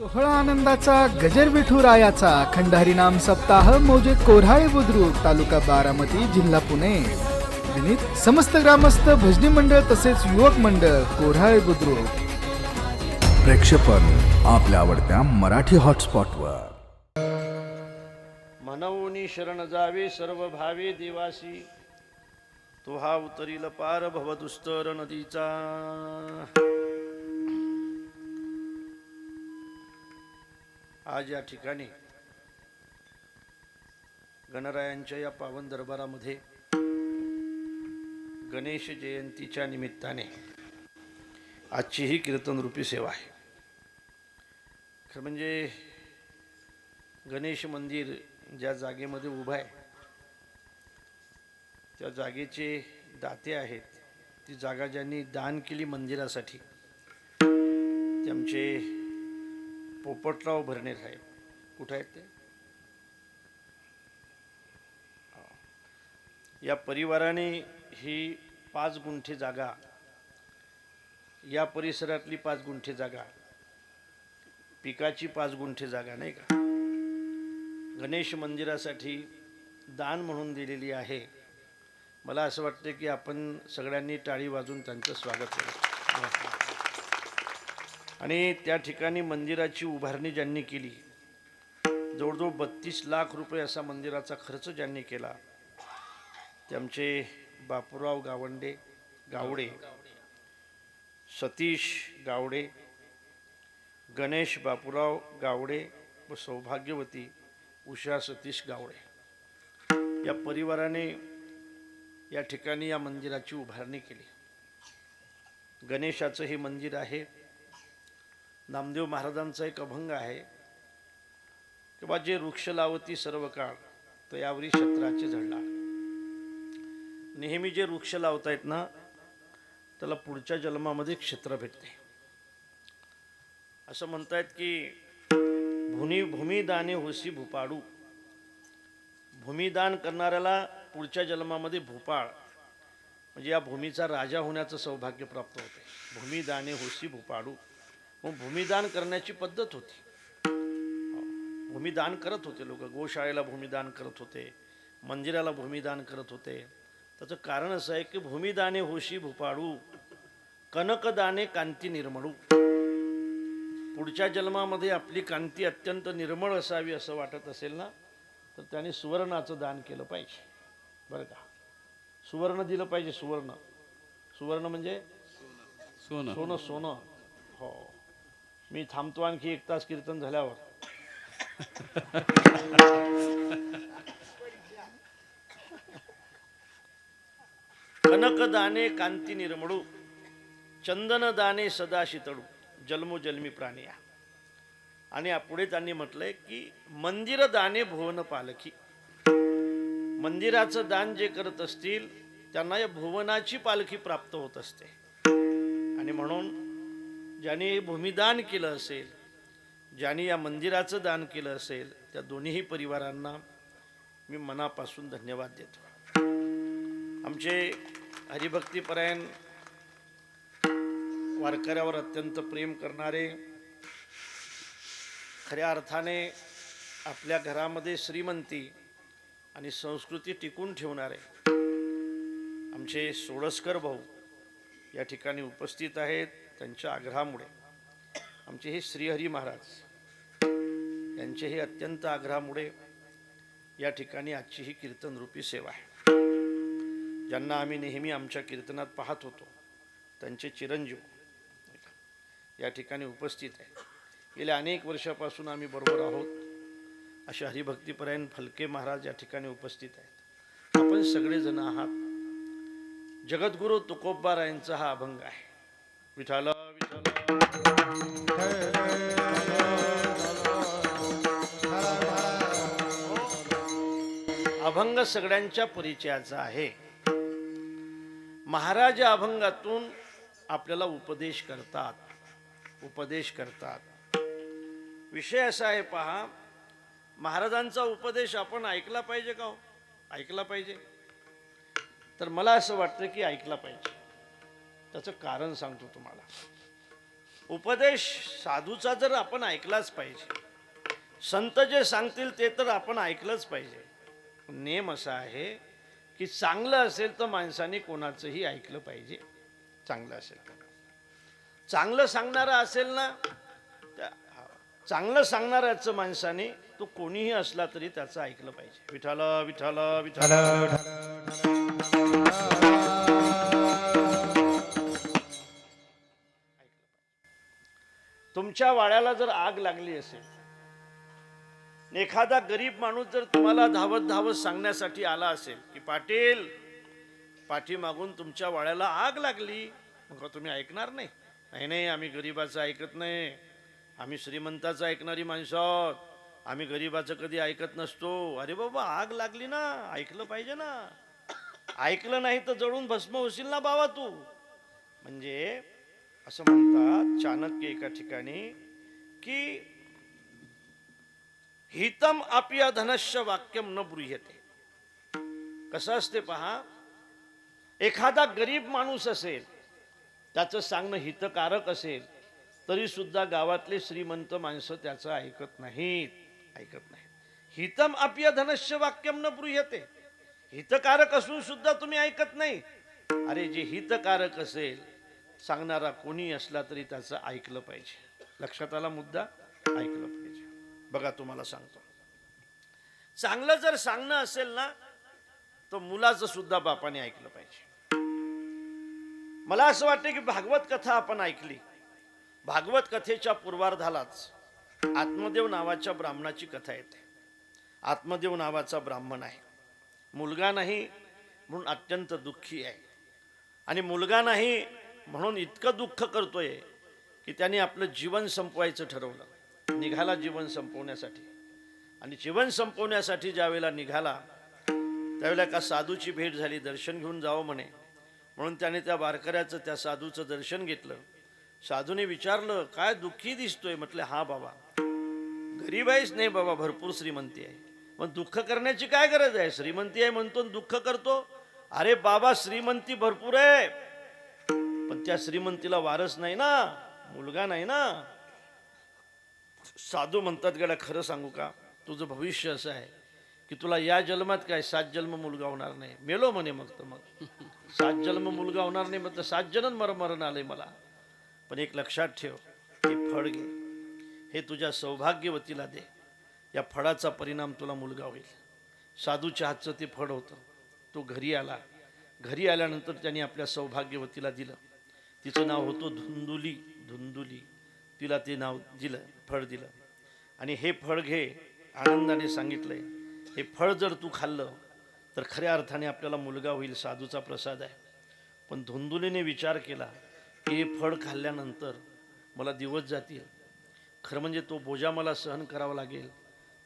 सोहळा आनंदाचा गजर विठुरायाचा खंडारी नाम सप्ताह मौजे कोऱ्हाळे बुद्रुक तालुका बारामती जिल्हा पुणे विनीत समस्त ग्रामस्थ भजनी मंडळ तसेच युवक मंडळ कोऱ्हाळे बुद्रुक. प्रेक्षेपण आपल्या आवडत्या मराठी हॉटस्पॉटवर. म्हणूनी शरण जावे सर्व भावे देवासी, तो हा उतरील पार भवदुस्तर नदीचा. आज या ठिकाणी गणरायांच्या या पावन दरबारामध्ये गणेश जयंतीच्या निमित्ताने आजची ही कीर्तनरूपी सेवा आहे. खरं म्हणजे गणेश मंदिर ज्या जागेमध्ये उभं आहे त्या जागेचे दाते आहेत. ती जागा ज्यांनी दान केली मंदिरासाठी ते आमचे पोपटराव भरणे साहेब. कुठं आहेत ते? या परिवाराने ही 5 गुंठे जागा, या परिसरातली 5 गुंठे जागा, पिकाची 5 गुंठे जागा नाही का, गणेश मंदिरासाठी दान म्हणून दिलेली आहे. मला असं वाटतं की आपण सगळ्यांनी टाळी वाजून त्यांचं स्वागत करू. आणि त्या ठिकाणी मंदिराची उभारणी ज्यांनी केली, जवळजवळ 32 लाख रुपये असा मंदिराचा खर्च ज्यांनी केला, ते आमचे बापूराव गावडे, सतीश गावडे, गणेश बापूराव गावडे व सौभाग्यवती उषा सतीश गावडे या परिवाराने या ठिकाणी या मंदिराची उभारणी केली. गणेशाचं हे मंदिर आहे. नामदेव महाराजांचा एक अभंग आहे किंवा जे वृक्ष लावती सर्व काळ तो यावरी शस्त्राचे झडला. नेहमी जे वृक्ष लावतायत ना त्याला पुढच्या जन्मामध्ये क्षेत्र भेटते. असं म्हणतायत की भूमिदाने होसी भूपाडू. भूमिदान करणाऱ्याला पुढच्या जन्मामध्ये भूपाळ म्हणजे या भूमीचा राजा होण्याचं सौभाग्य प्राप्त होते. भूमिदाने होसी भूपाडू. मग भूमिदान करण्याची पद्धत होती. भूमिदान करत होते लोक. गोशाळेला भूमिदान करत होते, मंदिराला भूमिदान करत होते. त्याचं कारण असं आहे की भूमिदाने होशी भूपाडू, कनकदाने कांती निर्मळू. पुढच्या जन्मामध्ये आपली कांती अत्यंत निर्मळ असावी असं वाटत असेल ना तर त्याने सुवर्णाचं दान केलं पाहिजे. बरं का? सुवर्ण दिलं पाहिजे. सुवर्ण म्हणजे सोनं. हो. मी थांबतो आणखी 1 तास कीर्तन झाल्यावर. कनकदाने कांती निर्मळू, चंदनदाने सदा शीतळू, जन्मोजन्मी प्राणिया. आणि पुढे त्यांनी म्हटलंय की मंदिर दाने भुवन पालखी. मंदिराचं दान जे करत असतील त्यांना या भुवनाची पालखी प्राप्त होत असते. आणि म्हणून ज्यांनी भूमिदान केलं असेल, ज्यांनी या मंदिराचं दान केलं असेल त्या दोन्हीही परिवारांना मी मनापासून धन्यवाद देतो. आमचे हरिभक्तीपरायण, वारकऱ्यावर अत्यंत प्रेम करणारे, खऱ्या अर्थाने आपल्या घरामध्ये श्रीमंती आणि संस्कृती टिकून ठेवणारे आमचे सोळसकर भाऊ या ठिकाणी उपस्थित आहेत. त्यांच्या आग्रहामुळे आमचे हे श्रीहरी महाराज यांचेही अत्यंत आग्रहामुळे या ठिकाणी आजची ही कीर्तनरूपी सेवा आहे. ज्यांना आम्ही नेहमी आमच्या कीर्तनात पाहत होतो त्यांचे चिरंजीव या ठिकाणी उपस्थित आहेत. गेल्या अनेक वर्षापासून आम्ही बरोबर आहोत असे हरिभक्तीपरायण फलके महाराज या ठिकाणी उपस्थित आहेत. आपण सगळेजण आहात. जगद्गुरु तुकोबारायांचा हा अभंग आहे. विठाल अभंग सगळ्यांच्या परिचयाचा आहे. महाराज अभंगातून आपल्याला उपदेश करतात. विषय असा आहे पहा, महाराजांचा उपदेश आपण ऐकला पाहिजे का? ऐकला पाहिजे. तर मला असं वाटतं की ऐकला पाहिजे. त्याचं कारण सांगतो तुम्हाला. उपदेश साधूचा जर आपण ऐकलाच पाहिजे, संत जे सांगतील ते तर आपण ऐकलंच पाहिजे. नेम असा आहे की चांगलं असेल तर माणसाने कोणाचंही ऐकलं पाहिजे. चांगलं असेल तर, चांगलं सांगणारा असेल ना, चांगलं सांगणाऱ्याचं माणसाने तो कोणीही असला तरी त्याचं ऐकलं पाहिजे. विठाल विठाल विठाल. तुमच्या वाड्याला जर आग लागली असेल, एखादा गरीब माणूस जर तुम्हाला धावत धावत सांगण्यासाठी आला असेल की पाटील, पाठीमागून तुमच्या वाड्याला आग लागली, मग तुम्ही ऐकणार नाही? नाही नाही, आम्ही गरीबाचं ऐकत नाही, आम्ही श्रीमंताचं ऐकणारी माणसं आहोत, आम्ही गरीबाचं कधी ऐकत नसतो. अरे बाबा, आग लागली ना, ऐकलं पाहिजे ना. ऐकलं नाही तर जळून भस्म होशील ना बाबा तू. म्हणजे असं म्हणतात चाणक्य एका ठिकाणी की हितम अप्य धनस्य वाक्यम न ब्रूह्यते. कसं असते पहा, एखादा गरीब माणूस असेल, त्याचं सांगणं हितकारक असेल, तरी सुद्धा गावातले श्रीमंत माणसं त्याचं ऐकत नाहीत. हितम अप्य धनस्य वाक्यम न ब्रूह्यते. हितकारक असून सुद्धा तुम्ही ऐकत नाही. अरे, जे हितकारक असेल, सांगणारा कोणी असला तरी त्याचं ऐकलं पाहिजे. लक्षात आला मुद्दा? ऐकलं पाहिजे. बघा, तुम्हाला सांगतो, चांगलं जर सांगणं असेल ना, तर मुलाचं सुद्धा बापाने ऐकलं पाहिजे. मला असं वाटतं की भागवत कथा आपण ऐकली. भागवत कथेच्या पूर्वार्धालाच आत्मदेव नावाच्या ब्राह्मणाची कथा येते. आत्मदेव नावाचा ब्राह्मण आहे, मुलगा नाही म्हणून अत्यंत दुःखी आहे. आणि मुलगा नाही म्हणून इतकं दुःख करतोय की त्याने आपलं जीवन संपवायचं ठरवलं. निघाला जीवन संपवण्यासाठी. आणि जीवन संपवण्यासाठी ज्यावेळेला निघाला, त्यावेळेला एका साधूची भेट झाली. दर्शन घेऊन जावं म्हणे, म्हणून त्याने त्या वारकऱ्याचं, त्या साधूचं दर्शन घेतलं. साधूने विचारलं, काय दुःखी दिसतोय? म्हटलं, हा बाबा, गरीब आहेस? नाही बाबा, भरपूर श्रीमंती आहे. मग दुःख करण्याची काय गरज आहे? श्रीमंती आहे म्हणतो दुःख करतो. अरे बाबा, श्रीमंती भरपूर आहे, पण त्या श्रीमंतीला वारस नाही ना, मुलगा नाही ना. साधू म्हणतात, गड्या खरं सांगू का, तुझं भविष्य असं आहे की तुला या जन्मात काय 7 जन्म मुलगा होणार नाही. मेलो म्हणे मग तर, मग 7 जन्म मुलगा होणार नाही, मग तर 7 जन्म मरण आलंय मला. पण एक लक्षात ठेव, हे फळ घे, हे तुझ्या सौभाग्यवतीला दे, या फळाचा परिणाम तुला मुलगा होईल. साधूच्या हातचं ते फळ होतं. तो घरी आला. घरी आल्यानंतर त्यांनी आपल्या सौभाग्यवतीला दिलं. तिचं नाव होतं धुंदुली. धुंदुली, तिला ते नाव दिलं, फळ दिलं. आणि हे फळ घे, आनंदाने सांगितलंय, हे फळ जर तू खाल्लं तर खऱ्या अर्थाने आपल्याला मुलगा होईल, साधूचा प्रसाद आहे. पण धुंदुलीने विचार केला की हे फळ खाल्ल्यानंतर मला दिवस जातील. खरं म्हणजे तो बोजा मला सहन करावा लागेल,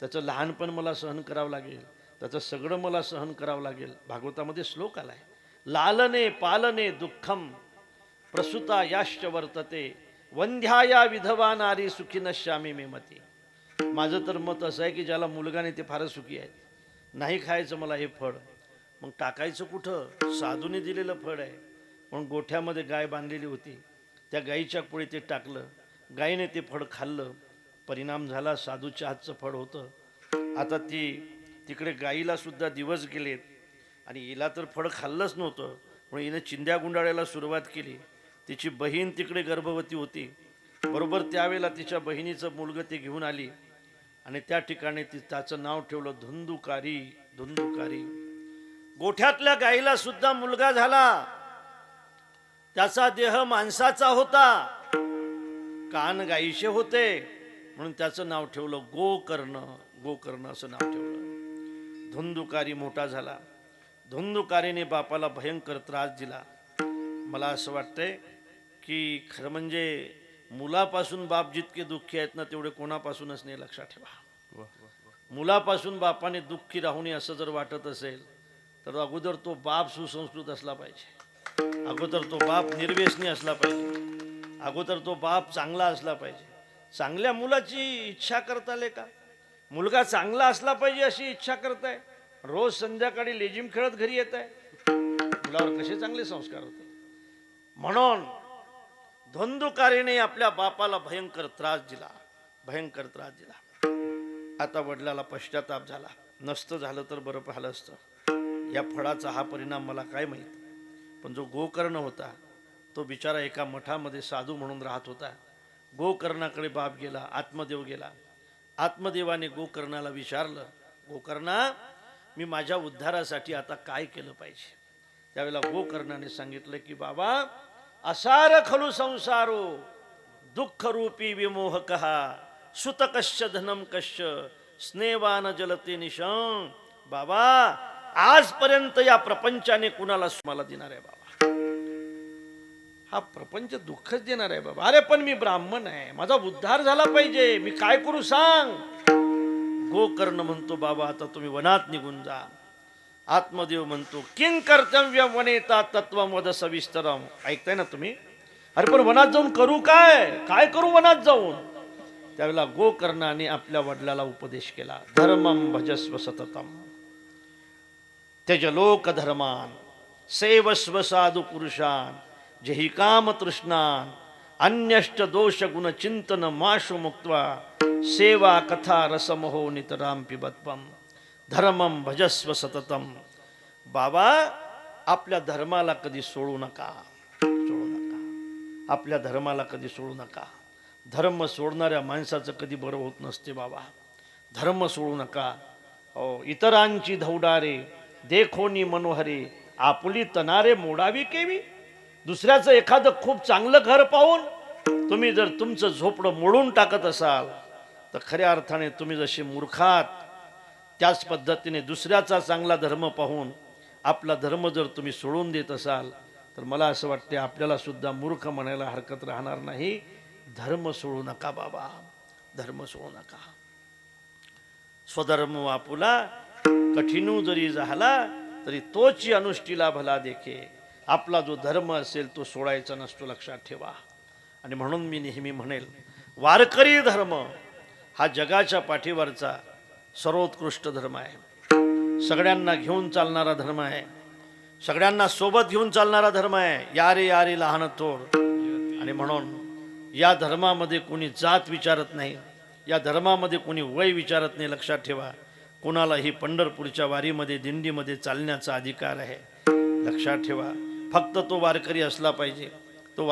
त्याचं लहानपण मला सहन करावं लागेल, त्याचं सगळं मला सहन करावं लागेल. भागवतामध्ये श्लोक आलाय, लालने पालने दुःखम प्रसूता याश्च वर्तते वंध्याया विधवा नारी सुखीनश्यामी मे मती. माझं तर मत असं आहे की ज्याला मुलगा नाही ते फारच सुखी आहेत. नाही खायचं मला हे फळ, मग टाकायचं कुठं? साधूने दिलेलं फळ आहे. म्हणून गोठ्यामध्ये गाय बांधलेली होती, त्या गाईच्या पुढे ते टाकलं. गायीने ते फळ खाल्लं. परिणाम झाला, साधूच्या हातचं फळ होतं. आता तिकडे गाईला सुद्धा दिवस गेलेत आणि हिला तर फळ खाल्लंच नव्हतं, म्हणून हिने चिंध्या गुंडाळायला सुरुवात केली. तिची बहीण तिकडे गर्भवती होती. बरोबर त्यावेळेला तिच्या बहिणीचं मुलगं ते घेऊन आली आणि त्या ठिकाणी त्याचं नाव ठेवलं धुंदुकारी. धुंदुकारी. गोठ्यातल्या गाईला सुद्धा मुलगा झाला. त्याचा देह माणसाचा होता, कान गाईचे होते, म्हणून त्याचं नाव ठेवलं गोकर्ण. गोकर्ण असं नाव ठेवलं. धुंदुकारी मोठा झाला. धुंदुकारीने बापाला भयंकर त्रास दिला. मला असं वाटतंय की खरं म्हणजे मुलापासून बाप जितके दुःखी आहेत ना, तेवढे कोणापासूनच नाही. लक्षात ठेवा, मुलापासून बापाने दुःखी राहू नये असं जर वाटत असेल तर अगोदर तो बाप सुसंस्कृत असला पाहिजे, अगोदर तो बाप निर्व्यसनी असला पाहिजे, अगोदर तो बाप चांगला असला पाहिजे. चांगल्या मुलाची इच्छा करता आले का? मुलगा चांगला असला पाहिजे अशी इच्छा करताय, रोज संध्याकाळी लेझिम खेळत घरी येत आहे, मुलावर कसे चांगले संस्कार होते? म्हणून धुंदुकारीने आपल्या बापाला भयंकर त्रास दिला, भयंकर त्रास दिला. आता वडिलाला पश्चाताप झाला, नसतं झालं तर बरं पाहिलं असतं. या फळाचा हा परिणाम मला काय माहीत. पण जो गोकर्ण होता तो बिचारा एका मठामध्ये साधू म्हणून राहत होता. गोकर्णाकडे बाप गेला, आत्मदेव गेला. आत्मदेवाने गोकर्णाला विचारलं, गोकर्णा मी माझ्या उद्धारासाठी आता काय केलं पाहिजे. त्यावेळेला गोकर्णाने सांगितलं की बाबा, असार खलु संसारो दुःख रूपी विमोहकहा सुतकश्य धनम कश्य स्नेवान जलते निशं. बाबा आजपर्यंत या प्रपंचाने कुणाला मला देणार आहे बाबा, हा प्रपंच दुःखच देणार आहे बाबा. अरे पण मी ब्राह्मण आहे, माझा उद्धार झाला पाहिजे, मी काय करू सांग. गोकर्ण म्हणतो बाबा आता तुम्ही वनात निघून जा. आत्मदेव म्हणतो किंग कर्तव्य वनेता तत्वम वद सविस्तरम. ऐकताय ना तुम्ही. अरे पण वनात जाऊन करू काय, काय करू वनात जाऊन. त्यावेळेला गोकर्णाने आपल्या वडिलाला उपदेश केला, धर्मम भजस्व सततम त्यज लोक धर्मान सेवस्व साधु पुरुषान जहि काम तृष्णान अन्यष्ट दोष गुण चिंतन माशु मुक्त्वा सेवा कथा रसमहो नितराम पिबत्वम धर्मम भजस्व सततम. बाबा आपल्या धर्माला कधी सोडू नका, सोडू नका, आपल्या धर्माला कधी सोडू नका. धर्म सोडणाऱ्या माणसाचं कधी बरं होत नसते बाबा. धर्म सोडू नका. इतरांची धौडारे देखोनी मनोहरे आपुली तनारे मोडावी केवी. दुसऱ्याचं एखादं खूप चांगलं घर पाहून तुम्ही जर तुमचं झोपडं मोडून टाकत असाल तर खऱ्या अर्थाने तुम्ही जसे मूर्खात, त्याच पद्धतीने दुसऱ्याचा चांगला धर्म पाहून आपला धर्म जर तुम्ही सोडून देत असाल तर मला असं वाटते आपल्याला सुद्धा मूर्ख म्हणायला हरकत राहणार नाही. धर्म सोडू नका बाबा, धर्म सोडू नका. स्वधर्म आपुला कठीणू जरी झाला तरी तोची अनुष्ठीला भला देखे. आपला जो धर्म असेल तो सोडायचा नसतो, लक्षात ठेवा. आणि म्हणून मी नेहमी म्हणेल, वारकरी धर्म हा जगाच्या पाठीवरचा सर्वोत्कृष्ट धर्म आहे. सगळ्यांना घेऊन चालणारा धर्म आहे, सगळ्यांना सोबत घेऊन चालणारा धर्म आहे. यारे यारे लहान थोर. आणि म्हणून या धर्मामध्ये कोणी जात विचारत नाही, या धर्मामध्ये कोणी वय विचारत नाही. लक्षात ठेवा, कोणालाही पंढरपूरच्या वारीमध्ये दिंडीमध्ये चालण्याचा अधिकार आहे. लक्षात ठेवा, फक्त तो वारकरी असला पाहिजे. तो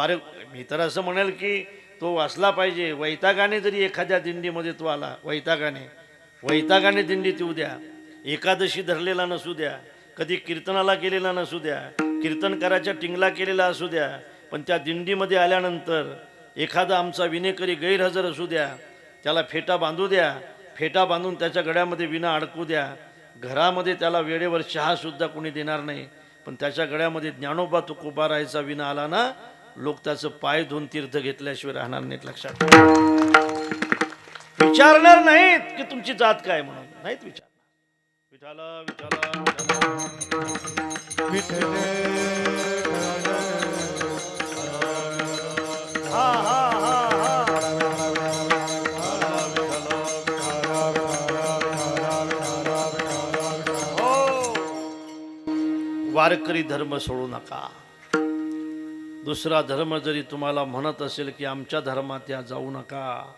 मी तर असं म्हणेल की तो असला पाहिजे. वैतागाने जरी एखाद्या दिंडीमध्ये तो आला, वैतागाने दिंडीत येऊ द्या, एकादशी धरलेला नसू द्या, कधी कीर्तनाला गेलेला नसू द्या, कीर्तनकाराच्या टिंगला केलेला असू द्या, पण त्या दिंडीमध्ये आल्यानंतर एखादा आमचा विनेकरी गैरहजर असू द्या, त्याला फेटा बांधू द्या, फेटा बांधून त्याच्या गळ्यामध्ये विना अडकू द्या. घरामध्ये त्याला वेळेवर चहासुद्धा कोणी देणार नाही, पण त्याच्या गळ्यामध्ये ज्ञानोबा तुकोबा राहायचा विना आला ना, लोक त्याचं पाय धुवून तीर्थ घेतल्याशिवाय राहणार नाहीत. लक्षात विचारणार नाहीत की तुमची जात काय म्हणून, नाहीत विचारणार. विठाला विठाला हा हा वारकरी धर्म सोडू नका. दुसरा धर्म जरी तुम्हाला म्हणत असेल की आमच्या धर्मात या जाऊ नका.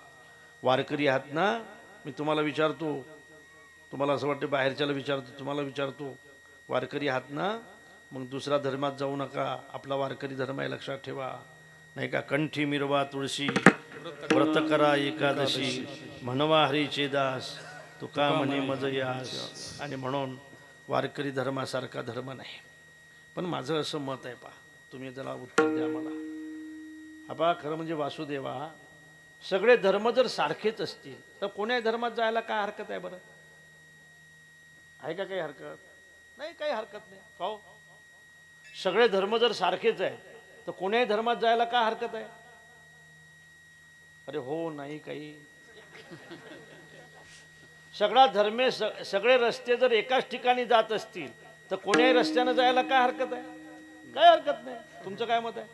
वारकरी आहात ना, मी तुम्हाला विचारतो, तुम्हाला असं वाटतं बाहेरच्याला विचारतो, तुम्हाला विचारतो, वारकरी आहात ना, मग दुसरा धर्मात जाऊ नका. आपला वारकरी धर्म आहे, लक्षात ठेवा. नाही का, कंठी मिरवा तुळशी व्रत करा एकादशी म्हणवा हरीचे दास तुका म्हणे मज यास. आणि म्हणून वारकरी धर्मासारखा धर्म नाही. पण माझं असं मत आहे, पहा तुम्ही त्याला उत्तर द्या मला. आपा खरं म्हणजे वासुदेवा, सगळे धर्म जर सारखेच असतील तर कोण्याही धर्मात जायला काय हरकत आहे बरं? आहे का काही हरकत? नाही, काही हरकत नाही. हो, सगळे धर्म जर सारखेच आहेत तर कोण्याही धर्मात जायला काय हरकत आहे? अरे हो, नाही काही. सगळे रस्ते जर एकाच ठिकाणी जात असतील तर कोण्याही रस्त्यानं जायला काय हरकत आहे? काय हरकत नाही. तुमचं काय मत आहे?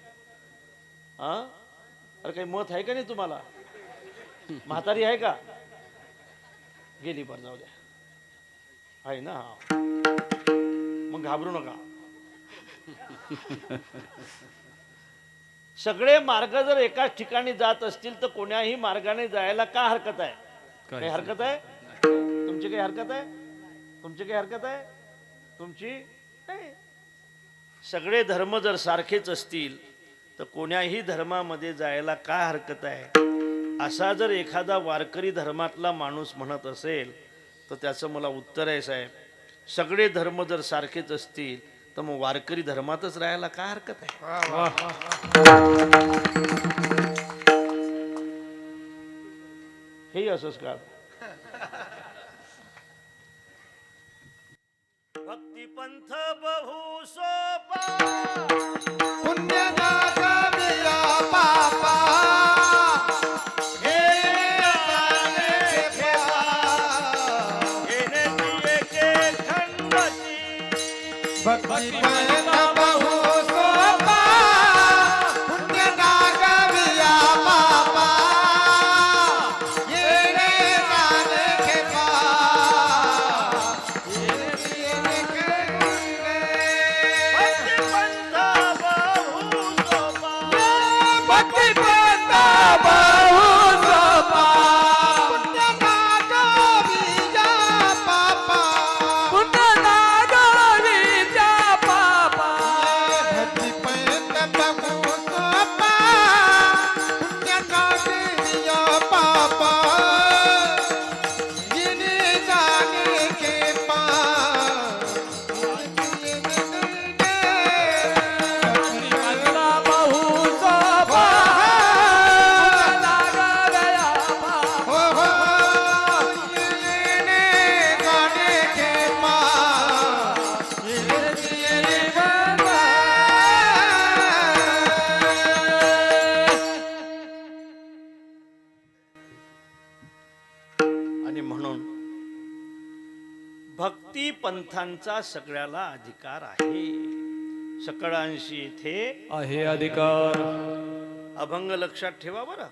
हा, अरे काही मत आहे का नाही तुम्हाला? म्हातारी आहे का? गेली, बरं जाऊ द्या, आहे ना. हा, मग घाबरू नका. सगळे मार्ग जर एकाच ठिकाणी जात असतील तर कोण्याही मार्गाने जायला का हरकत आहे? काही हरकत आहे? तुमची काही हरकत आहे? तुमची काही हरकत आहे? तुमची नाही. सगळे धर्म जर सारखेच असतील तर कोण्याही धर्मामध्ये जायला का हरकत आहे? असा जर एखादा वारकरी धर्मातला माणूस म्हणत असेल तर त्याचं मला उत्तर आहे, साहेब, सगळे धर्म जर सारखेच असतील तर मग वारकरी धर्मातच राहायला का हरकत आहे? हेही असंच का? भक्ती पंथ बहु सोपा आणि म्हणून भक्ती पंथांचा सगळ्याला अधिकार आहे. सकळांशी इथे आहे अधिकार. अभंग लक्षात ठेवा बरं.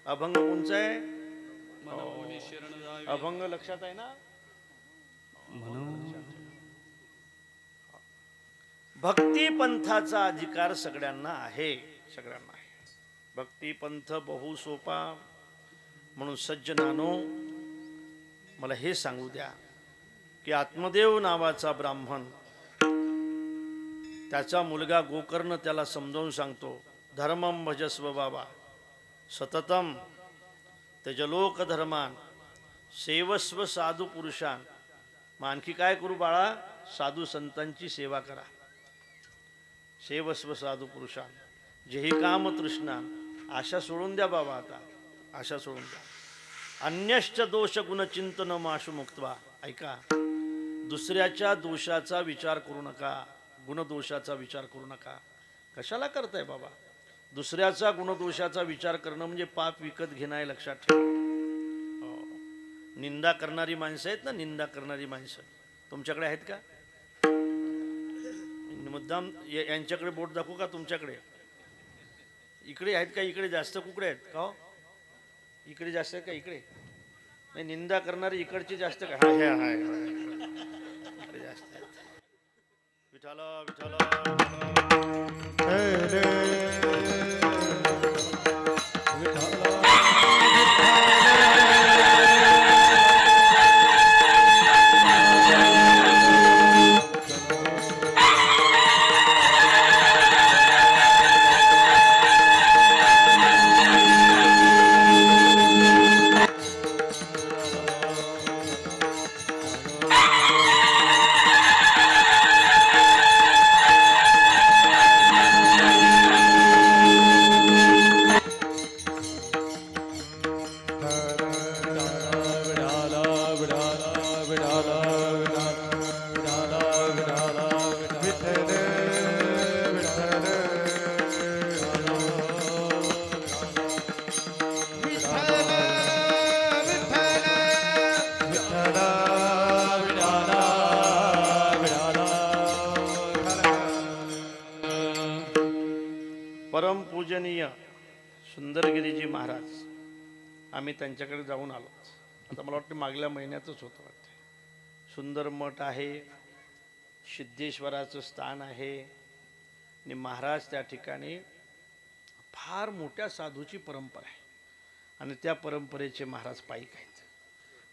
अभंग कोणचा आहे? अभंग लक्षात आहे ना? भक्ती पंथाचा अधिकार सगळ्यांना आहे, सगळ्यांना आहे. भक्ती पंथ बहु सोपा. म्हणून सज्जनानो, मला हे सांगू द्या की आत्मदेव नावाचा ब्राह्मण, त्याचा मुलगा गोकर्ण त्याला समजावून सांगतो, धर्मम भजस्व बाबा सततम तेजलोक धर्मान सेवस्व साधू पुरुषान. मग आणखी काय करू बाळा? साधू संतांची सेवा करा. सेवस्व साधू पुरुषान जेही काम तृष्णा. आशा सोडून द्या बाबा, आता आशा सोडून द्या. अन्यश्च दोष गुणचिंतन माशु मुक्त्वा. ऐका, दुसऱ्याच्या दोषाचा विचार करू नका, गुणदोषाचा विचार करू नका. कशाला करताय बाबा? दुसऱ्याचा गुणदोषाचा विचार करणं म्हणजे पाप विकत घेणं आहे, लक्षात ठेवा. निंदा करणारी माणसं आहेत ना, निंदा करणारी माणसं तुमच्याकडे आहेत का? मुद्दाम यांच्याकडे बोट दाखवू का तुमच्याकडे? इकडे आहेत का? इकडे जास्त कुकडे आहेत का? इकडे जास्त आहे का? इकडे नाही. निंदा करणारी इकडची जास्त का? हा हा हा इकडे जास्त आहेत. विठाल विठाल परमपूजनीय सुंदरगिरीजी महाराज, आम्ही त्यांच्याकडे जाऊन आलो. आता मला वाटतं मागल्या महिन्यातच होतं वाटतं. सुंदर मठ आहे, सिद्धेश्वराचं स्थान आहे आणि महाराज त्या ठिकाणी फार मोठ्या साधूची परंपरा आहे आणि त्या परंपरेचे महाराज पाईक आहेत.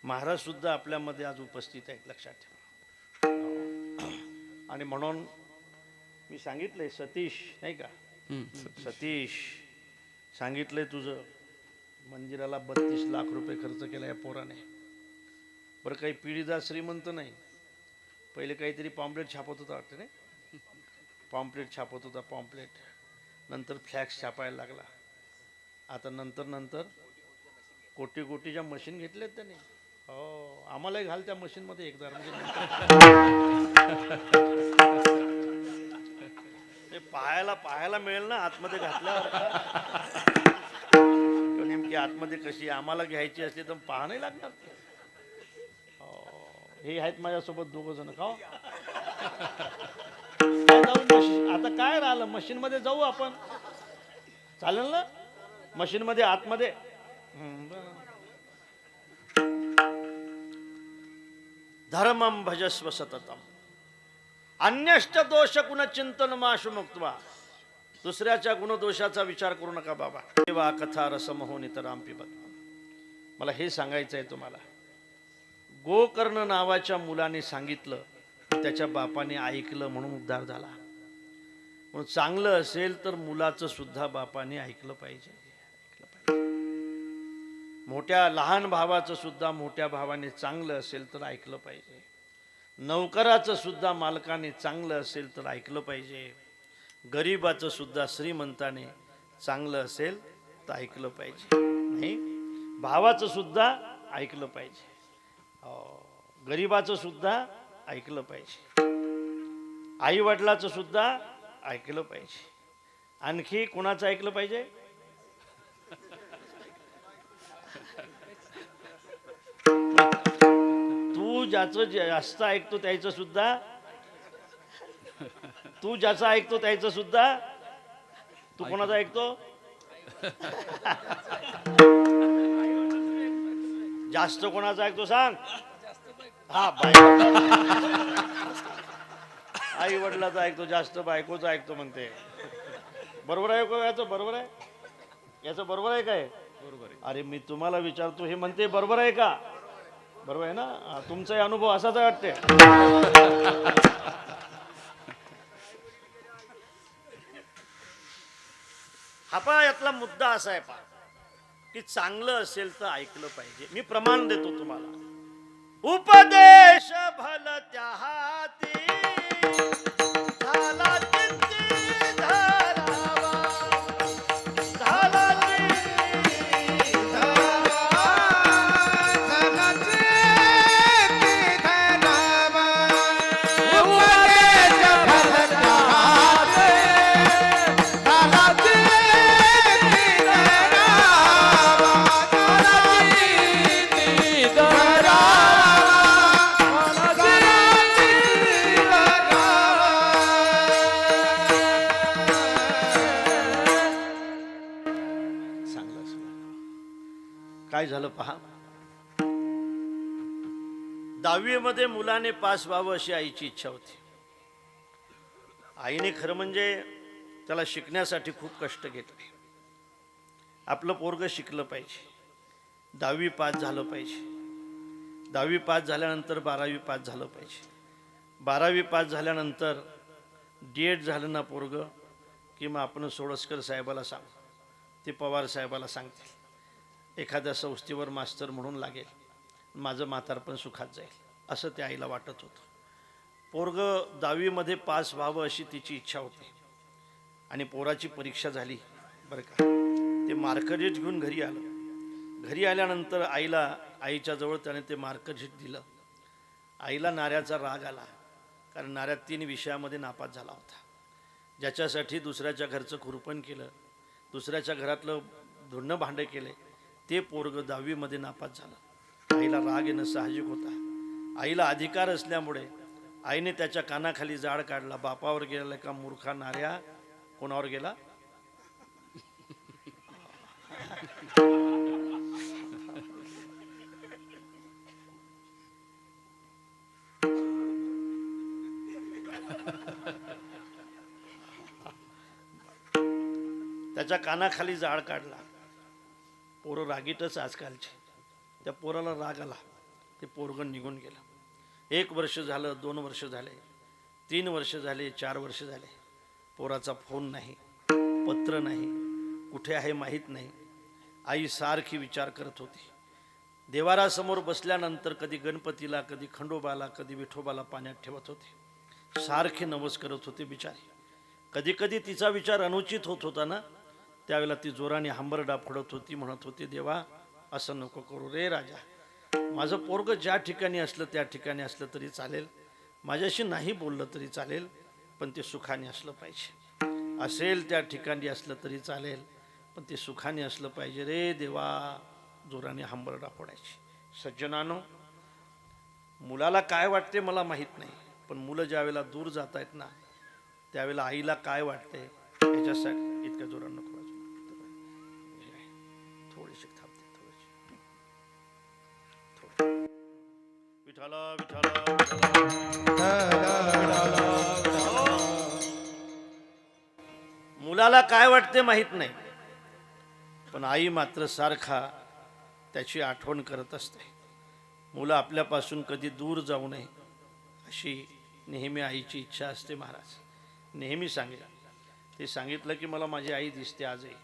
महाराज सुद्धा आपल्यामध्ये आज उपस्थित आहेत, लक्षात ठेवा. आणि म्हणून मी सांगितलंय सतीश नाही का, सतीश सांगितलंय तुझं मंदिराला 32 लाख रुपये खर्च केला या पोराने. बरं काही पिढीदार श्रीमंत नाही, पहिले काहीतरी पॉम्पलेट छापत होता वाटतं नाही, पॉम्पलेट छापत होता पॉम्पलेट, नंतर फ्लॅक्स छापायला लागला, आता नंतर कोटी कोटीच्या मशीन घेतल्यात त्याने. हो आम्हालाही घाल त्या मशीनमध्ये एकदा म्हणजे पाहायला मिळेल ना आतमध्ये घातल्यावर. नेमकी आतमध्ये कशी आम्हाला घ्यायची असली तर पाहा नाही लागणार. हे आहेत माझ्यासोबत 2 जण का आता काय राहिलं, मशीन मध्ये जाऊ आपण, चालेल ना मशीन मध्ये आतमध्ये. धर्मम भजस्व सततम अन्यष्ट दोष गुण चिंतन माशु मुक्त्वा. दुसऱ्याच्या गुणदोषाचा विचार करू नका बाबा. देवा कथा रसमहो नितराम पिबत. मला हे सांगायचं आहे तुम्हाला, गोकर्ण नावाच्या मुलाने सांगितलं, त्याच्या बापाने ऐकलं म्हणून उद्धार झाला. म्हणून चांगलं असेल तर मुलाचं सुद्धा बापाने ऐकलं पाहिजे. मोठ्या लहान भावाचं सुद्धा मोठ्या भावाने चांगलं असेल तर ऐकलं पाहिजे. नौकराचं सुद्धा मालकाने चांगलं असेल तर ऐकलं पाहिजे. गरीबाचं सुद्धा श्रीमंताने चांगलं असेल तर ऐकलं पाहिजे. नाही भावाचं सुद्धा ऐकलं पाहिजे, गरीबाचं सुद्धा ऐकलं पाहिजे, आई वडिलाचं सुद्धा ऐकलं पाहिजे. आणखी कोणाचं ऐकलं पाहिजे? तू ज्याचं जास्त ऐकतो त्याचं सुद्धा, तू ज्याचं ऐकतो त्याचं सुद्धा. तू कोणाचं ऐकतो? जास्त कोणाचं ऐकतो सांग? हा बाय आई वडिलाचं ऐकतो जास्त, बायकोचं ऐकतो म्हणते. बरोबर आहे का याचं? बरोबर आहे याचं? बरोबर आहे काय? बरोबर आहे. अरे मी तुम्हाला विचारतो, हे म्हणते बरोबर आहे का? बरोबर आहे ना? तुमचाही अनुभव असाच वाटते. हा पहा यातला मुद्दा असा आहे पहा, की चांगलं असेल तर ऐकलं पाहिजे. मी प्रमाण देतो तुम्हाला. उपदेश भल त्या हाती झाला चित्ती धरावा, झाला चित्ती धरावा, झाला चित्ती धरावा. उपदेश भल त्या हाती झाला चित्ती धरावा, झाला चित्ती धरावा. काय झालं पहा, 10वी मध्ये मुलाने पास व्हावं अशी आईची इच्छा होती. आईने खरं म्हणजे त्याला शिकण्यासाठी खूप कष्ट घेतले. आपलं पोरग शिकलं पाहिजे, 10वी पास झालं पाहिजे, 10वी पास झाल्यानंतर 12वी पास झालं पाहिजे, 12वी पास झाल्यानंतर D.Ed झालं ना पोरग की मग आपण सोळसकर साहेबाला सांगू, ते पवार साहेबाला सांगतील, एखाद्या संस्थेवर मास्तर म्हणून लागेल, माझं म्हातारपण सुखात जाईल, असं त्या आईला वाटत होतं. पोरग 10वी मध्ये पास व्हावं अशी तिची इच्छा होती. आणि पोराची परीक्षा झाली बरं का. ते मार्कशीट घेऊन घरी आलं. घरी आल्यानंतर आईच्या जवळ त्याने ते मार्कशीट दिलं. आईला नाऱ्याचा राग आला, कारण नाऱ्या 3 विषयामध्ये नापास झाला होता. ज्याच्यासाठी दुसऱ्याच्या घरचं खुरपण केलं, दुसऱ्याच्या घरातलं धुणं भांडं केले, ते पोरग 10वी मध्ये नापास झालं. आईला राग येणं साहजिक होता. आईला अधिकार असल्यामुळे आईने त्याच्या कानाखाली जाळ काढला. बापावर गेला का मूर्खा नाऱ्या, कोणावर गेला? त्याच्या कानाखाली जाळ काढला. पोरं रागीटच आजकालचे. त्या पोराला राग आला, ते पोरगं निघून गेलं. 1 वर्ष झालं, 2 वर्ष झाले, 3 वर्ष झाले, 4 वर्ष झाले. पोराचा फोन नाही, पत्र नाही, कुठे आहे माहीत नाही. आई सारखी विचार करत होती. देवारासमोर बसल्यानंतर कधी गणपतीला, कधी खंडोबाला, कधी विठोबाला पाण्यात ठेवत होते. सारखे नवस करत होते बिचारी. कधी कधी तिचा विचार अनुचित होत होता ना, त्यावेळेला ती जोराने हंबरडा फोडत होती, म्हणत होती, देवा असं नको करू रे राजा. माझं पोरगं ज्या ठिकाणी असलं त्या ठिकाणी असलं तरी चालेल, माझ्याशी नाही बोललं तरी चालेल, पण ते सुखाने असलं पाहिजे. असेल त्या ठिकाणी असलं तरी चालेल, पण ते सुखाने असलं पाहिजे रे देवा. जोराने हंबरडा फोडायची. सज्जनानो, मुलाला काय वाटते मला माहीत नाही, पण मुलं ज्या वेळेला दूर जात आहेत ना, त्यावेळेला आईला काय वाटते याच्यासाठी इतक्या जोरानं नको वाजवू. थोडीशी थांबते, थोडीशी. विठाला मुलाला काय वाटते माहीत नाही, पण आई मात्र सारखा त्याची आठवण करत असते. मुलं आपल्यापासून कधी दूर जाऊ नये अशी नेहमी आईची इच्छा असते. महाराज नेहमी सांगितलं, ते सांगितलं की मला माझी आई दिसते आजही.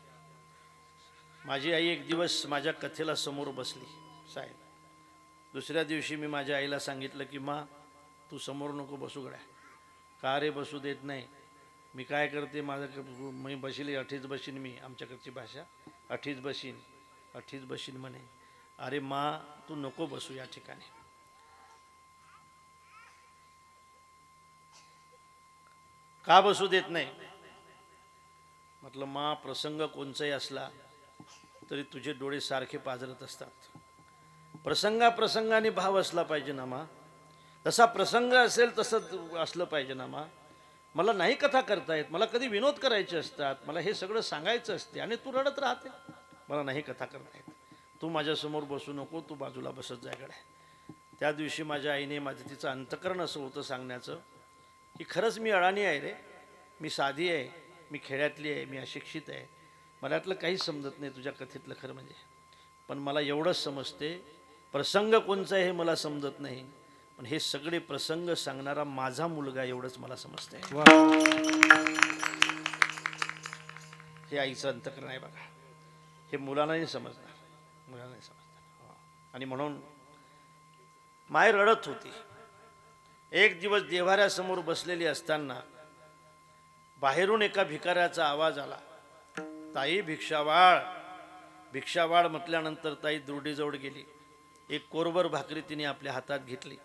माझी आई एक दिवस माझ्या कथेला समोर बसली साहेब. दुसऱ्या दिवशी मी माझ्या आईला सांगितलं की मा, तू समोर नको बसू गड्या. का रे बसू देत नाही? मी काय करते, माझं मी बशील, अठीच बशीन. मी आमच्याकडची भाषा अठीच बशीन म्हणे. अरे मा, तू नको बसू या ठिकाणी. का बसू देत नाही? म्हटलं मा, प्रसंग कोणचाही असला तरी तुझे डोळे सारखे पाजरत असतात. प्रसंगाने भाव असला पाहिजे ना मा. तसा प्रसंग असेल तसं असलं पाहिजे ना मा. मला नाही कथा करता येत, मला कधी विनोद करायचे असतात, मला हे सगळं सांगायचं असते, आणि तू रडत राहते. मला नाही कथा करता येत. तू माझ्यासमोर बसू नको, तू बाजूला बसत जायकडे. त्या दिवशी माझ्या आईने माझं, तिचं अंतकरण असं होतं सांगण्याचं की खरंच मी अडाणी आहे रे, मी साधी आहे, मी खेड्यातली आहे, मी अशिक्षित आहे, मला यातलं काहीच समजत नाही तुझ्या कथेतलं खरं म्हणजे. पण मला एवढंच समजते, प्रसंग कोणचा आहे हे मला समजत नाही, पण हे सगळे प्रसंग सांगणारा माझा मुलगा एवढंच मला समजते. हे आईचं अंतकरण आहे बघा. हे मुलांना नाही समजणार, मुलांना नाही समजणार. आणि म्हणून माय रडत होती. एक दिवस देव्हाऱ्यासमोर बसलेली असताना बाहेरून एका भिकाऱ्याचा आवाज आला, ताई भिक्षावाळ. भिक्षावाळ म्हटल्यानंतर ताई दुर्डीजवळ गेली. एक कोरभर भाकरी तिने आपल्या हातात घेतली,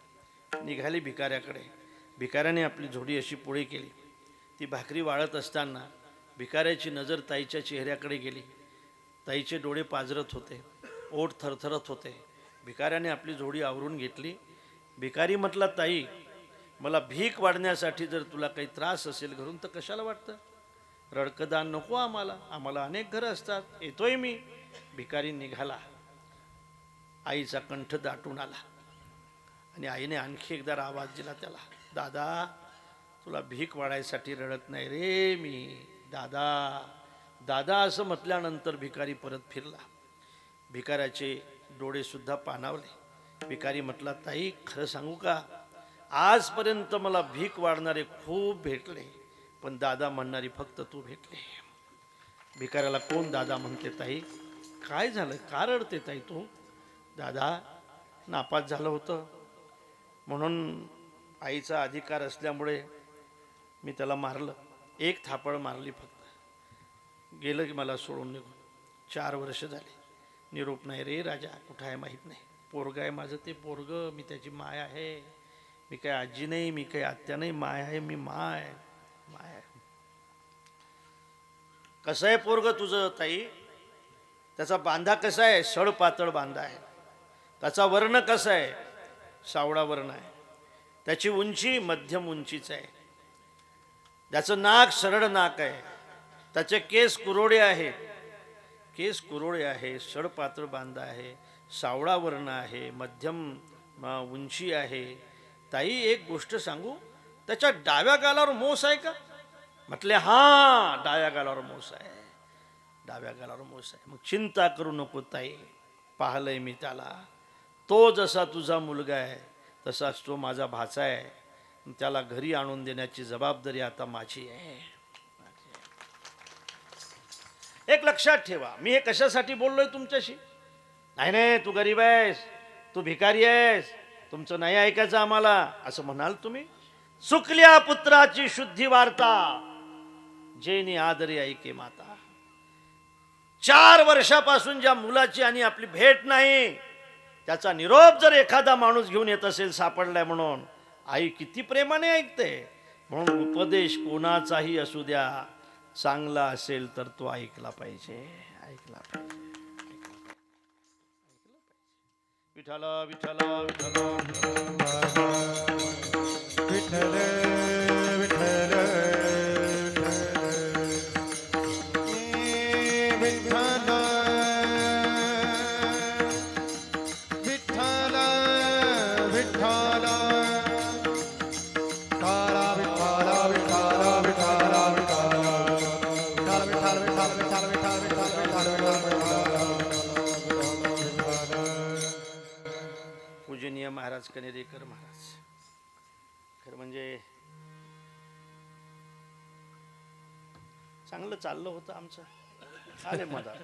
निघाली भिकाऱ्याकडे. भिकाऱ्याने आपली झोडी अशी पोळी केली. ती भाकरी वाळत असताना भिकाऱ्याची नजर ताईच्या चेहऱ्याकडे गेली. ताईचे डोळे पाजरत होते, ओठ थरथरत होते. भिकाऱ्याने आपली झोडी आवरून घेतली. भिकारी म्हटला, ताई मला भीक वाढण्यासाठी जर तुला काही त्रास असेल घरून तर कशाला वाटतं? रडकदान नको आम्हाला, आम्हाला अनेक घरं असतात, येतोय मी. भिकारी निघाला. आईचा कंठ दाटून आला आणि आईने आणखी एकदा आवाज दिला त्याला, दादा तुला भीक वाढायसाठी रडत नाही रे मी, दादा दादा असं म्हटल्यानंतर भिकारी परत फिरला. भिकाऱ्याचे डोळे सुद्धा पाणावले. भिकारी म्हटला, ताई खरं सांगू का, आजपर्यंत मला भीक वाढणारे खूप भेटले, पण दादा म्हणणारी फक्त तू भेटले. भिकाऱ्याला कोण दादा म्हणते ताई? काय झालं, का रडते ताई तू? दादा नापास झालं होतं म्हणून आईचा अधिकार असल्यामुळे मी त्याला मारलं. एक थापड मारली फक्त, गेलं की मला सोडून निघून. 4 वर्ष झाले, निरोप नाही रे राजा, कुठं आहे माहीत नाही. पोरग आहे माझं, ते पोरग, मी त्याची माय आहे. मी काही आजी नाही, मी काही आत्या नाही, माय आहे मी, माय. कसं आहे पोरग तुझं ताई? त्याचा बांधा कसा आहे? सड पातळ बांधा आहे. त्याचा वर्ण कसा आहे? सावळा वर्ण आहे. त्याची उंची मध्यम उंचीच आहे. त्याचं नाक सरळ नाक आहे. त्याचे केस कुरोडे आहेत, सड पातळ बांधा आहे, सावळा वर्ण आहे, मध्यम उंची आहे. ताई एक गोष्ट सांगू, त्याच्या डाव्या गालावर मोस आहे का? म्हटले हां, डाव्या गालावर मोस आहे. डाव्या गालावर मोस आहे. मग चिंता करू नको ताई, पाहलंय मी त्याला, तो जसा तुझा मुलगा आहे तसाच तो माझा भाचा आहे. त्याला घरी आणून देण्याची जबाबदारी आता माझी आहे. एक लक्षात ठेवा, मी हे कशासाठी बोललोय तुमच्याशी? नाही नाही, तू गरीब आहेस, तू भिकारी आहेस, तुमचं नाही ऐकायचं आम्हाला असं म्हणाल तुम्ही? चुकल्या पुत्राची शुद्धी वार्ता जेनी आदरी ऐके माता. 4 वर्षापासून ज्या मुलाची आणि आपली भेट नाही, त्याचा निरोप जर एखादा माणूस घेऊन येत असेल सापडलाय म्हणून, आई किती प्रेमाने ऐकते. म्हणून उपदेश कोणाचाही असू द्या, चांगला असेल तर तो ऐकला पाहिजे, ऐकला पाहिजे. विठ्ठल विठ्ठल विठ्ठल पूजनीय महाराज कनेरेकर महाराज, खरं म्हणजे चांगलं चाललं होतं आमचं, आले मधात.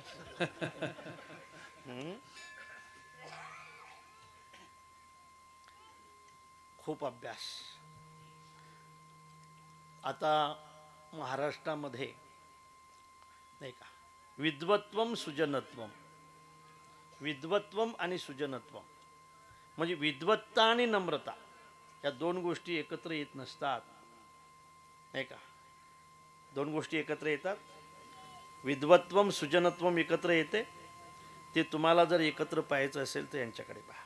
खूप अभ्यास. आता महाराष्ट्रामध्ये नाही का, विद्वत्वम सुजनत्वम, विद्वत्वम आणि सुजनत्वम म्हणजे विद्वत्ता आणि नम्रता या 2 गोष्टी एकत्र येत नसतात, नाही का. 2 गोष्टी एकत्र येतात. विद्वत्वम सुजनत्वम एकत्र येते. ते तुम्हाला जर एकत्र पाहायचं असेल तर यांच्याकडे पहा.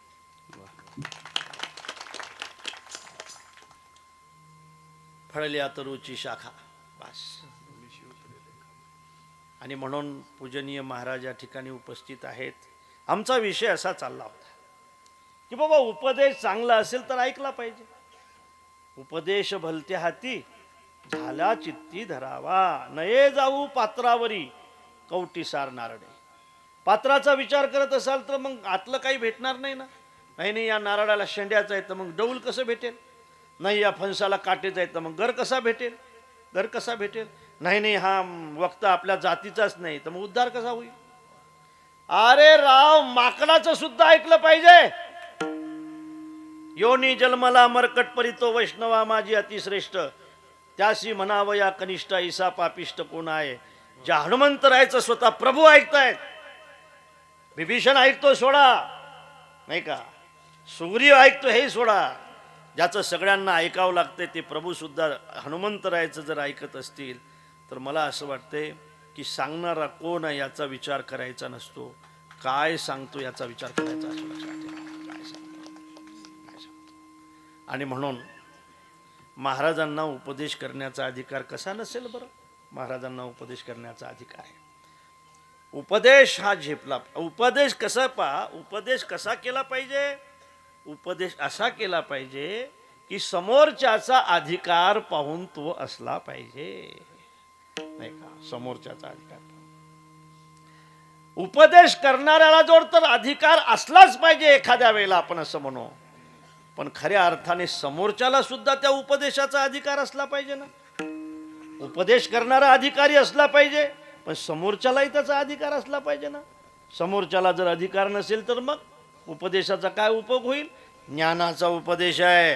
फळल्या तरूची शाखा, बस. आणि म्हणून पूजनीय महाराज या ठिकाणी उपस्थित आहेत. आमचा विषय असा चालला होता की बाबा उपदेश चांगला असेल तर ऐकला पाहिजे. उपदेश भलत्या हाती झाला चित्ती धरावा, नये जाऊ पात्रावरी कवटीसार नारडे. पात्राचा विचार करत असाल तर मग आतलं काही भेटणार नाही ना. नाही या नारळाला शेंड्याचा आहे तर मग डौल कसं भेटेल? नाही या फणसाला काटेचा आहे तर मग घर कसा भेटेल? घर कसा भेटेल? नाही हा वक्ता आपल्या जातीचाच नाही तर मग उद्धार कसा होईल? अरे राव, माकडाचं सुद्धा ऐकलं पाहिजे. योनी जन्मला मरकट परितो वैष्णवा माझी अतिश्रेष्ठ, त्याशी म्हणावं या कनिष्ठ ईसा पापिष्ट कोण आहे. ज्या हनुमंतरायचं स्वतः प्रभू ऐकतायत. विभीषण ऐकतो सोडा, नाही का, सूर्य ऐकतो हे सोडा, ज्याचं सगळ्यांना ऐकावं लागतंय ते प्रभू सुद्धा हनुमंतरायचं जर ऐकत असतील तर मला असं वाटतंय की सांगणारा कोण आहे याचा विचार करायचा नसतो, काय सांगतो याचा विचार करायचा असतो. लक्षात ठेवा, काय सांगतो. आणि म्हणून महाराजांना उपदेश करण्याचा अधिकार कसा नसेल बरं? महाराजांना उपदेश करण्याचा अधिकार आहे. उपदेश हा झेपला. उपदेश कसा उपदेश कसा केला पाहिजे? उपदेश असा केला पाहिजे की समोरच्याचा अधिकार पाहून तो असला पाहिजे, नाही का, समोरच्याचा अधिकार. उपदेश करणाऱ्याला जोड तर अधिकार असलाच पाहिजे एखाद्या वेळेला, आपण असं म्हणू, पण खऱ्या अर्थाने समोरच्याला सुद्धा त्या उपदेशाचा अधिकार असला पाहिजे ना. उपदेश करणारा अधिकारी असला पाहिजे, पण समोरच्यालाही त्याचा अधिकार असला पाहिजे ना. समोरच्याला जर अधिकार नसेल तर मग उपदेशाचा काय उपयोग होईल? ज्ञानाचा उपदेश आहे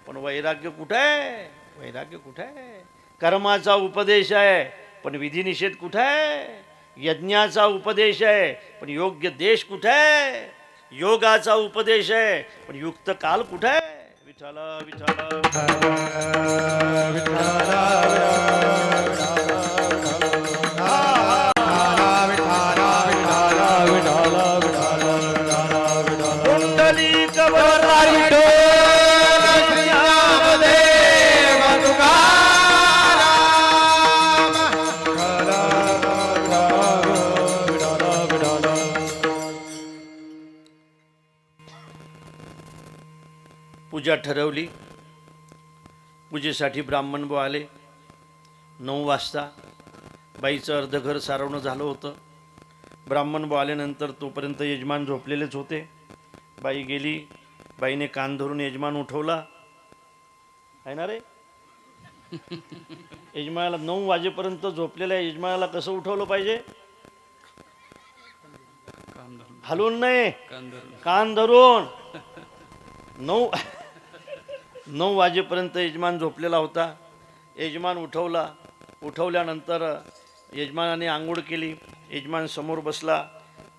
पण वैराग्य कुठे आहे? वैराग्य कुठे आहे? कर्माचा उपदेश आहे पण विधिनिषेध कुठे आहे? यज्ञाचा उपदेश आहे पण योग्य देश कुठे आहे? योगाचा उपदेश आहे पण युक्त काल कुठे आहे? विठ्ठल पूजा ठरवली. पूजेसाठी ब्राह्मण आले 9 वाजता. बाईचं अर्धघर सारवणं झालं होतं. ब्राह्मण बुवा आल्यानंतर तोपर्यंत यजमान झोपलेलेच होते. बाई गेली. बाईने कान धरून यजमान उठवला. आहे ना रे? यजमानाला 9 वाजेपर्यंत झोपलेल्या यजमानाला कसं उठवलं पाहिजे? हलवून नाही, कान धरून. 9 वाजेपर्यंत यजमान झोपलेला होता. यजमान उठवला. उठवल्यानंतर यजमानाने आंघोळ केली. यजमान समोर बसला.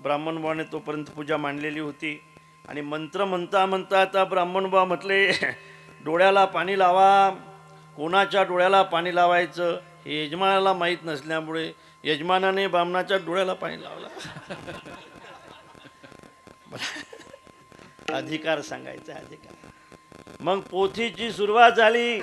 ब्राह्मण बुवाने तोपर्यंत पूजा मांडलेली होती आणि मंत्र म्हणता म्हणता आता ब्राह्मण बुवा म्हटले, डोळ्याला पाणी लावा. कोणाच्या डोळ्याला पाणी लावायचं हे यजमानाला माहीत नसल्यामुळे यजमानाने ब्राह्मणाच्या डोळ्याला पाणी लावला. अधिकार सांगायचा अधिकार. मग पोथीची सुरुवात झाली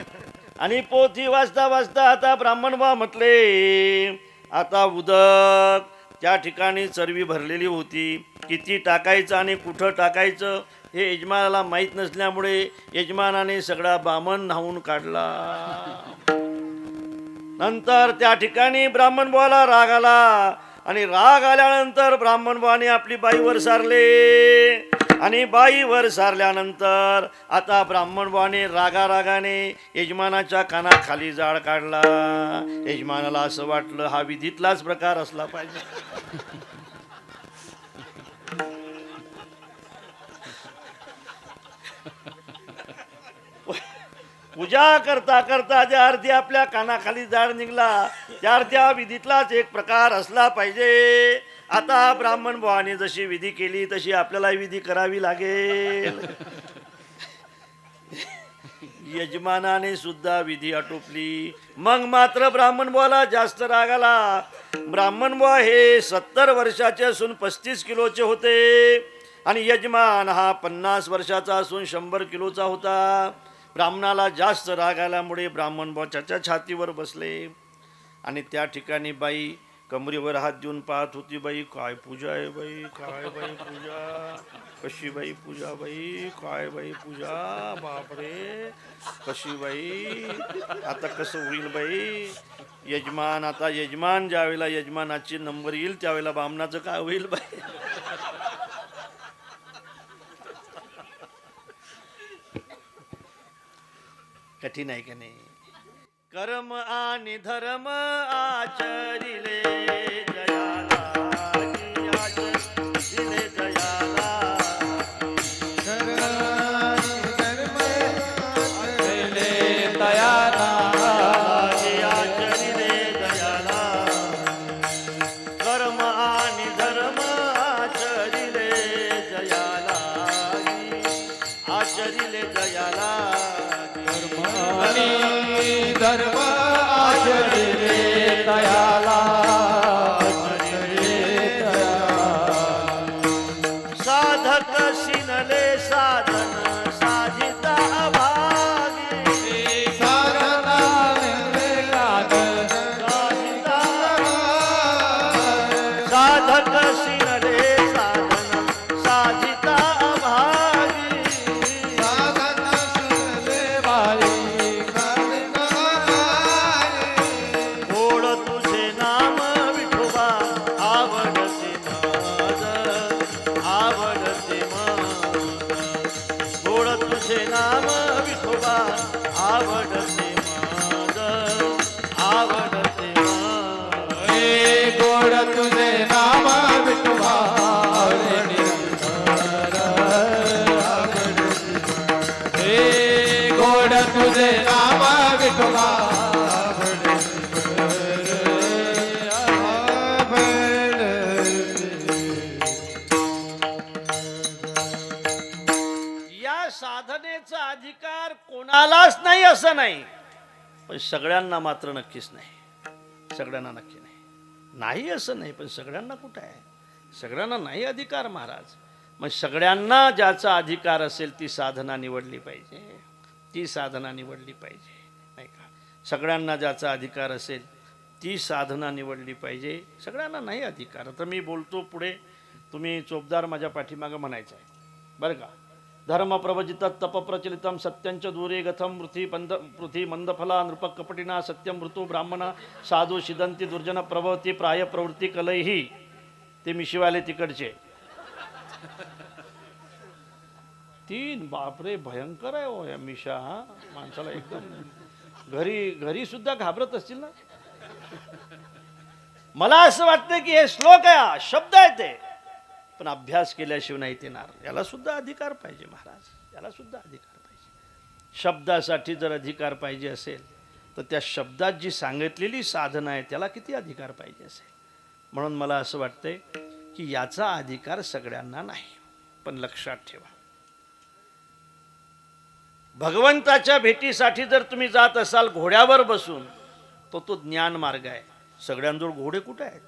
आणि पोथी वाचता वाचता आता ब्राह्मण बुवा म्हटले, आता उदक त्या ठिकाणी चरबी भरलेली होती. किती टाकायचं आणि कुठं टाकायचं हे यजमानाला माहीत नसल्यामुळे यजमानाने सगळा बामण न्हावून काढला. नंतर त्या ठिकाणी ब्राह्मण बुवाला राग आला आणि राग आल्यानंतर ब्राह्मण बुवाने आपली बाईवर सारले आणि बाईवर सारल्यानंतर आता ब्राह्मण बुवाने रागारागाने यजमानाच्या कानाखाली जाळ काढला. यजमानाला असं वाटलं हा विधीतलाच प्रकार असला पाहिजे. पूजा करता करता ज्या अर्थी आपल्या कानाखाली जाळ निघला त्या अर्थी विधीतलाच एक प्रकार असला पाहिजे. आता ब्राह्मण बुवाने जशी विधी केली तशी आपल्याला विधी करावी लागेल. यजमानाने सुद्धा विधी आटोपली. मग मात्र ब्राह्मण बुवाला जास्त राग आला. ब्राह्मण बुवा हे 70 वर्षाचे असून 35 किलोचे होते आणि यजमान हा 50 वर्षाचा असून 100 किलोचा होता. ब्राह्मणाला जास्त राग आल्यामुळे ब्राह्मण बुवा त्याच्या छातीवर बसले आणि त्या ठिकाणी बाई कमरेवर हात देऊन पाहत होती. बाई काय पूजा आहे बाई, काय बाई पूजा, कशी बाई पूजा बाई, काय बाई पूजा, बापरे कशी बाई, आता कसं होईल बाई. यजमान आता यजमान ज्यावेळेला यजमानाची नंबर येईल त्यावेळेला ब्राह्मणाचं काय होईल बाई. कठीण आहे का नाही. कर्म आणि धर्म आचरिले जयाला, आचरिले जयाला. कर्म आचरिले दयाला, आचरिले जयाला. कर्म आणि धर्म आचरिले जयाला, आचरिले जयाला. आणि धर्म आचरिले दयाला, साधक शिनले साधन साधिता अभागी, साधना साधन साधिता साधक शिनले साधन साधिता अभागी. साधना सुनले बाई साधना गोड तुझे नाम विठोबा आवडते मज, आवडते मज. गोड तुझे नाम विठोबा आवडते मज, आवडते मज. हे गोड तुझे नाम विठोबा हे गोड तुझे नाम विठोबा या साधनेचा अधिकार कोणालाच नाही असं नाही, पण सगळ्यांना मात्र नक्कीच नाही. सगळ्यांना नक्की नाही. नाही असं नाही, पण सगळ्यांना कुठं आहे. सगळ्यांना नाही अधिकार महाराज. मग सगळ्यांना ज्याचा अधिकार असेल ती साधना निवडली पाहिजे, ती साधना निवडली पाहिजे, नाही का. सगळ्यांना ज्याचा अधिकार असेल ती साधना निवडली पाहिजे. सगळ्यांना नाही अधिकार. तर मी बोलतो पुढे, तुम्ही चोपदार माझ्या पाठीमागं म्हणायचं आहे बरं का. धर्म प्रवजित तप प्रचलितम सत्यंच दूरे गथम पृथ्वी मंदफला नृप कपटिना सत्यम ऋतू ब्राह्मणा साधू शिदंती दुर्जन प्रभवती प्राय प्रवृत्ती कलही. ते मिशीवाले तिकडचे. तीन बापरे भयंकर आहे हो या मिशा. हा माणसाला एकदम घरी सुद्धा घाबरत असतील ना. मला असं वाटतं की हे श्लोक आहे, हा शब्द आहे ते, पण अभ्यास केल्याशिवाय नाही येणार. याला सुद्धा अधिकार पाहिजे महाराज, याला सुद्धा अधिकार पाहिजे. शब्दासाठी जर अधिकार पाहिजे असेल तर त्या शब्दात जी सांगितलेली साधना आहे त्याला किती अधिकार पाहिजे असेल. म्हणून मला असं वाटतंय की याचा अधिकार सगळ्यांना नाही. पण लक्षात ठेवा, भगवंताच्या भेटीसाठी जर तुम्ही जात असाल घोड्यावर बसून तर तो ज्ञान मार्ग आहे. सगळ्यांजवळ घोडे कुठे आहेत?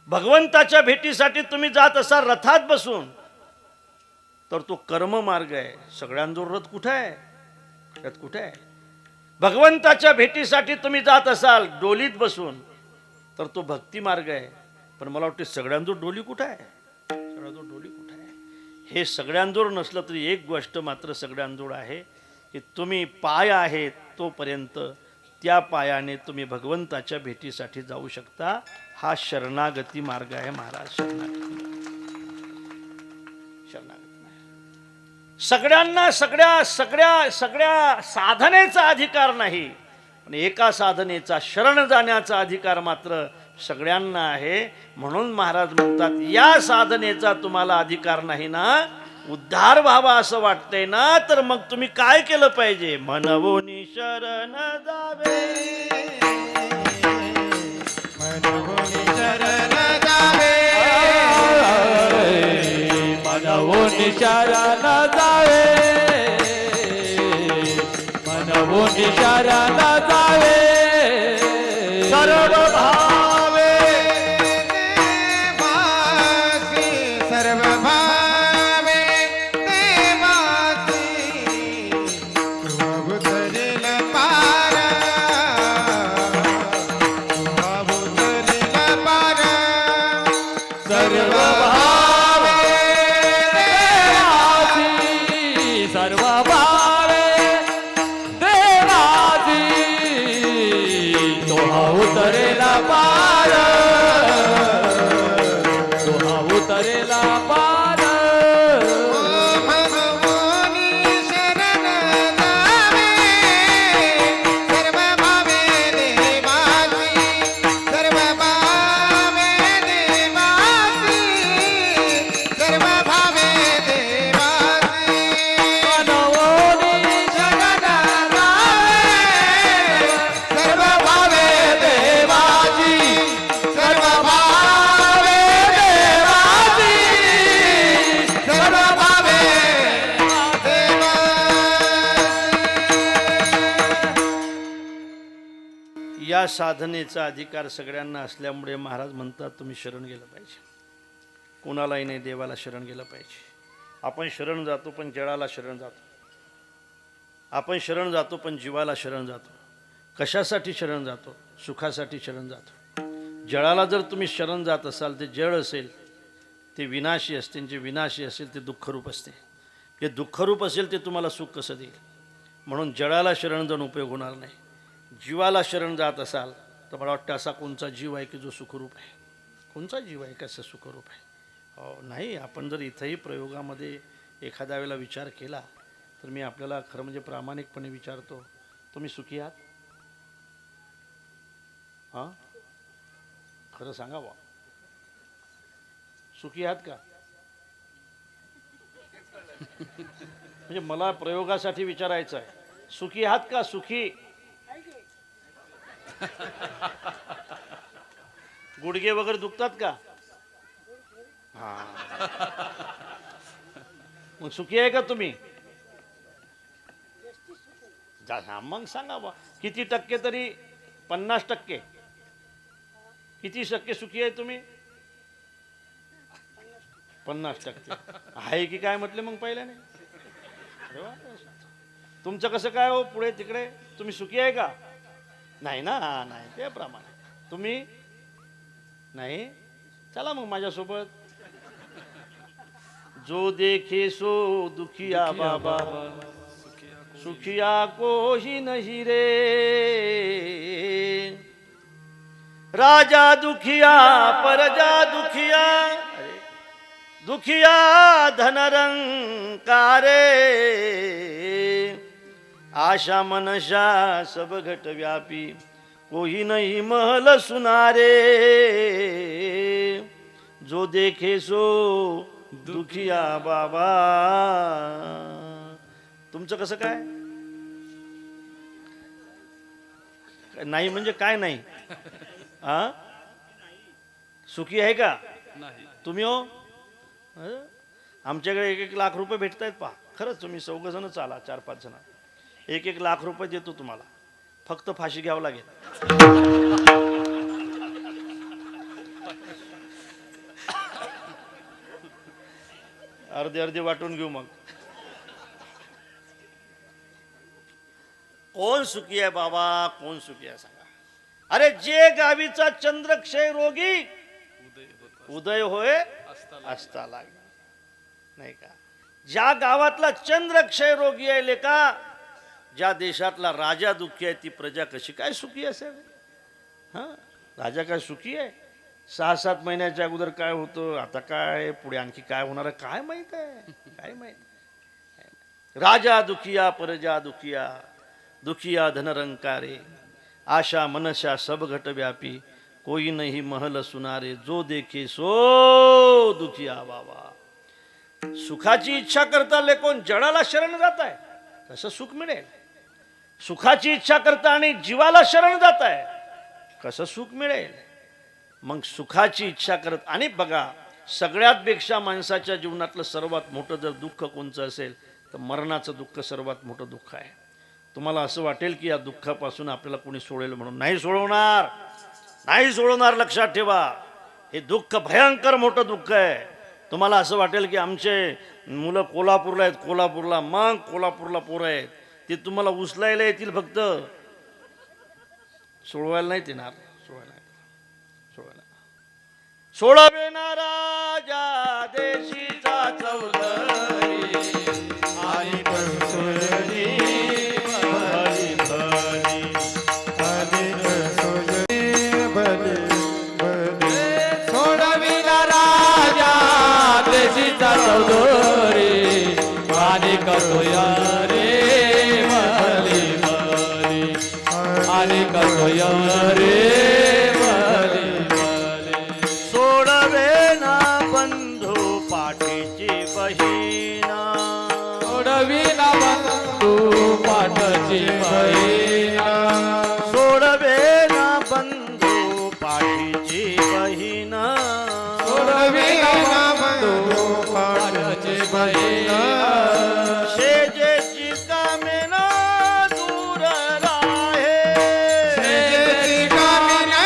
भगवंताच्या भेटीसाठी तुम्ही जात असाल रथात बसून तर तो कर्म मार्ग आहे. सगळ्यांजवळ रथ कुठे आहे? रथ कुठे आहे? भगवंताच्या भेटीसाठी तुम्ही जात असाल डोलीत बसून तर तो भक्ती मार्ग आहे. पण मला वाटतं सगळ्यांजवळ डोली कुठे आहे? सगळ्यांजवळ डोली कुठे आहे? हे सगळ्यांजवळ नसलं तरी एक गोष्ट मात्र सगळ्यांजवळ आहे की तुम्ही पाय आहेत तोपर्यंत त्या पायाने तुम्ही भगवंताच्या भेटीसाठी जाऊ शकता. हा शरणागती मार्ग आहे महाराज. शरणागती सगळ्यांना सगळ्या साधनेचा अधिकार नाही, पण एका साधनेचा शरण जाण्याचा अधिकार मात्र सगळ्यांना आहे. म्हणून महाराज म्हणतात या साधनेचा तुम्हाला अधिकार नाही ना, उद्धार व्हावा असं वाटतंय ना, तर मग तुम्ही काय केलं पाहिजे? मनवोनी शरण जावे, मनवोनी शरण जावे, मनवोनी शरण जावे, मनवोनी शरण जावे. सर्व भावे देवासी, सर्व भावे देवासी, तुम उतरेल पार, तुम उतरेल पार. सर्व भावे देवासी, सर्व भावे देवासी, तोहा उतरेला पार, तोहा उतरेला पार. भगवानी शरण जावे, सर्व भावे देवासी, सर्व भावे देवासी, सर्व भावे देवासी. मनवोनी शरण जावे, सर्व भावे देवासी, सर्व भावे देवासी, सर्व भावे देवासी. या साधनेचा अधिकार सगळ्यांना असल्यामुळे महाराज म्हणतात तुम्ही शरण गेलं पाहिजे. कोणालाही नाही, देवाला शरण गेलं पाहिजे. आपण शरण जातो पण जळाला शरण जातो, आपण शरण जातो पण जीवाला शरण जातो. कशासाठी शरण जातो? सुखासाठी शरण जातो. जळाला जर तुम्ही शरण जात असाल ते जळ असेल ते विनाशी असते, जे विनाशी असेल ते दुःखरूप असते. जे दुःखरूप असेल ते तुम्हाला सुख कसं देईल? म्हणून जळाला शरण जाऊन उपयोग होणार नाही. जीवाला शरण जात असाल तर मला वाटतं असा कोणचा जीव आहे की जो सुखरूप आहे? कोणचा जीव आहे कसं सुखरूप आहे? हो नाही. आपण जर इथंही प्रयोगामध्ये एखाद्या वेळेला विचार केला तर मी आपल्याला खरं म्हणजे प्रामाणिकपणे विचारतो, तुम्ही सुखी आहात? हां खरं सांगा बा, सुखी आहात का? म्हणजे मला प्रयोगासाठी विचारायचं आहे, सुखी आहात का? सुखी गुडघे वगैरे दुखतात का? हा मग सुखी आहे का तुम्ही? मग सांगा बा किती टक्के तरी? 50%. किती टक्के सुखी आहे तुम्ही? 50% आहे की काय म्हटले मग पहिल्याने? तुमचं कसं काय हो पुढे तिकडे? तुम्ही सुखी आहे का? नाही ना. नाही ते प्रमाणे तुम्ही नाही. चला मग माझ्यासोबत. जो देखे सो दुखिया बाबा सुखिया को ही नहीं रे राजा दुखिया प्रजा दुखिया दुखिया धनरंकारे आशा मनशा सब घट व्यापी कोई नहीं महल सुनारे जो देखे सो दुखिया बाबा. तुमचं कसं काय नाही म्हणजे काय नाही हा सुखी आहे का तुम्ही हो आमच्याकडे 1-1 लाख रुपये भेटतायत पहा खरंच तुम्ही 4 जण चाला 4-5 जण 1-1 लाख रुपये देतो तुम्हाला फक्त फाशी घ्यावं लागेल. अर्धे वाटून घेऊ मग. कोण सुखी आहे बाबा कोण सुखी आहे सांगा. अरे जे गावीचा चंद्रक्षय रोगी उदय होय असता लागे नाही का. ज्या गावातला चंद्रक्षय रोगी आहे लेका ज्या देशातला राजा दुःखी आहे ती प्रजा कशी काय सुखी असेल. हा राजा काय सुखी आहे 6-7 महिन्याच्या अगोदर काय होतं आता काय पुढे आणखी काय होणार आहे काय माहित आहे काय माहित. राजा दुखिया प्रजा दुखिया दुखिया धनरंकारे आशा मनशा सब घट व्यापी कोई नहीं महल सुनारे जो देखे सो दुखिया बाबा. सुखाची इच्छा करता लेकोन जडाला शरण जात आहे कसं सुख मिळेल. सुखाची इच्छा करता आणि जीवाला शरण जात आहे कसं सुख मिळेल. मग सुखाची इच्छा करत आणि बघा सगळ्यात पेक्षा माणसाच्या जीवनातलं सर्वात मोठं जर दुःख कोणचं असेल तर मरणाचं दुःख सर्वात मोठं दुःख आहे. तुम्हाला असं वाटेल की या दुःखापासून आपल्याला कोणी सोडेल म्हणून नाही सोडवणार लक्षात ठेवा. हे दुःख भयंकर मोठं दुःख आहे. तुम्हाला असं वाटेल की आमचे मुलं कोल्हापूरला आहेत मग कोल्हापूरला पोरं आहेत ते तुम्हाला उचलायला येतील फक्त सोडवायला नाहीत येणार. सोडावे ना राजा देशीचा चौधरी आणि कंसोजनी भली भली आणि कंसोजनी भली भली सोडविला राजा देशीचा चौधरी आणि कसोया रे भली भली आणि कसोया रे बहीना सोडविना बंधू पाठची बहीना सोडवे ना बंधू पाठीची बहीना सोडविना बंधू पाठची बहीना शेजेची कामेना दूर राहे शेजेची कामिना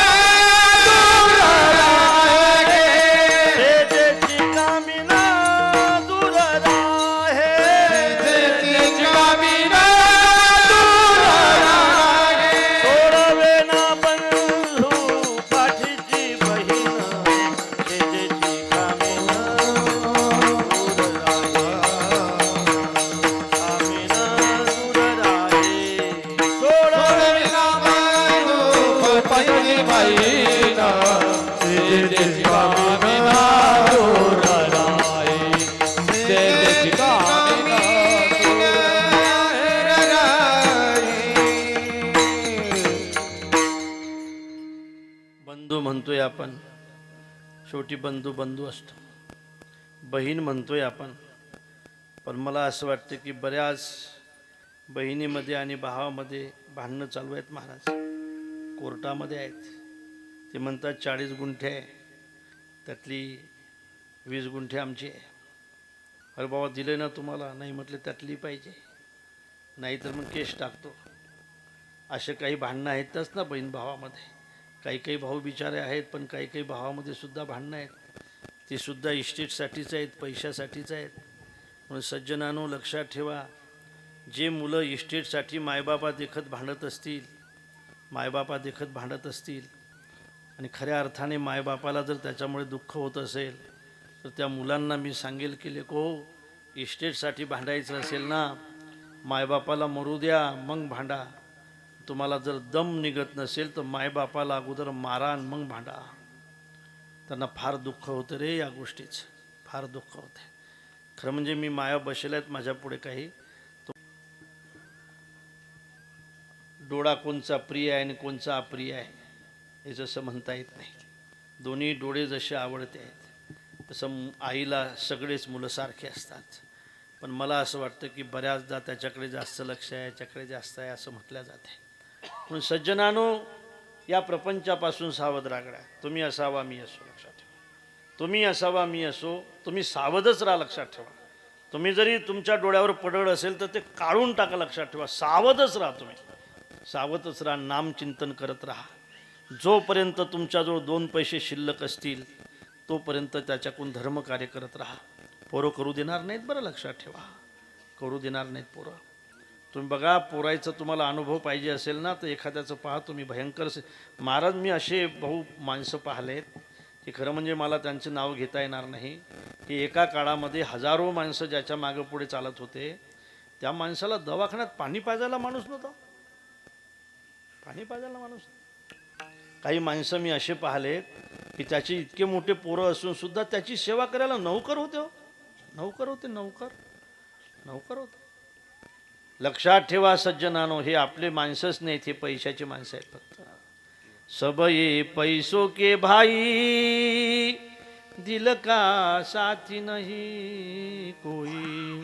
दूर राहे शेजेची कामिना बंधू म्हणतोय आपण शेवटी बंधू असतो. बहीण म्हणतोय आपण पण मला असं वाटतं की बऱ्याच बहिणीमध्ये आणि भावामध्ये भांडणं चालू आहेत महाराज. कोर्टामध्ये आहेत. ते म्हणतात 40 गुंठे आहे त्यातली 20 गुंठे आमची आहे. अरे बाबा दिले ना तुम्हाला नाही म्हटलं त्यातली पाहिजे नाहीतर मग केस टाकतो. असे काही भांडणं आहेतच ना बहीण भावामध्ये. काही भाऊ बिचारे आहेत पण काही भावामध्ये सुद्धा भांडणं आहेत. ती सुद्धा इस्टेटसाठीच आहेत पैशासाठीच आहेत. म्हणून सज्जनानो लक्षात ठेवा जे मुलं इस्टेटसाठी मायबापा देखत भांडत असतील आणि खऱ्या अर्थाने मायबापाला जर त्याच्यामुळे दुःख होत असेल तर तर त्या मुलांना मी सांगेल की लेको इस्टेटसाठी भांडायचं असेल ना, मायबापाला मरू द्या मग भांडा. तुम्हाला जर दम निघत नसेल तर मायबापाला अगोदर मारा आणि मग भांडा. त्यांना फार दुःख होतं रे या गोष्टीचं, फार दुःख होते. खरं म्हणजे मी माया बसेल आहेत माझ्या पुढे काही. डोळा कोणचा प्रिय आहे आणि कोणचा अप्रिय आहे हे जसं म्हणता येत नाही. दोन्ही डोळे जसे आवडते आहेत तसं आईला सगळेच मुलं सारखे असतात. पण मला असं वाटतं की बऱ्याचदा त्याच्याकडे जास्त लक्ष आहे, याच्याकडे जास्त आहे असं म्हटलं जाते. म्हणून सज्जनानो, या प्रपंचापासून सावध रागडा. तुम्ही असावा मी असो, लक्षात ठेवा. तुम्ही असावा मी असो, तुम्ही सावधच राहा, लक्षात ठेवा. तुम्ही जरी तुमच्या डोळ्यावर पडळ असेल तर ते काढून टाका, लक्षात ठेवा. सावधच राहा, तुम्ही सावधच राहा. नामचिंतन करत राहा. जोपर्यंत तुमच्याजवळ 2 पैसे शिल्लक असतील तोपर्यंत त्याच्याकडून धर्मकार्य करत राहा. पोरं करू देणार नाहीत, बरं लक्षात ठेवा. करू देणार नाहीत पोरं. तुम्ही बघा, पोरायचा तुम्हाला अनुभव पाहिजे असेल ना तर एखाद्याचं पहा तुम्ही, भयंकर. महाराज, मी असे बहु माणसं पाहिलेत की खरं म्हणजे मला त्यांचं नाव घेता येणार नाही, की एका काळामध्ये हजारो माणसं ज्याच्या मागं पुढे चालत होते त्या माणसाला दवाखान्यात पाणी पाजायला माणूस नव्हता. पाणी पाजायला माणूस. काही माणसं मी असे पाहिले की त्याचे इतके मोठे पोरं असून सुद्धा त्याची सेवा करायला नौकर होते. नौकर होते, नौकर होते. लक्षात ठेवा सज्जनानो, हे आपले माणसंच नाहीत, हे पैशाची माणसं आहेत फक्त. सब ये पैसों के भाई, दिल का साथी नहीं कोई.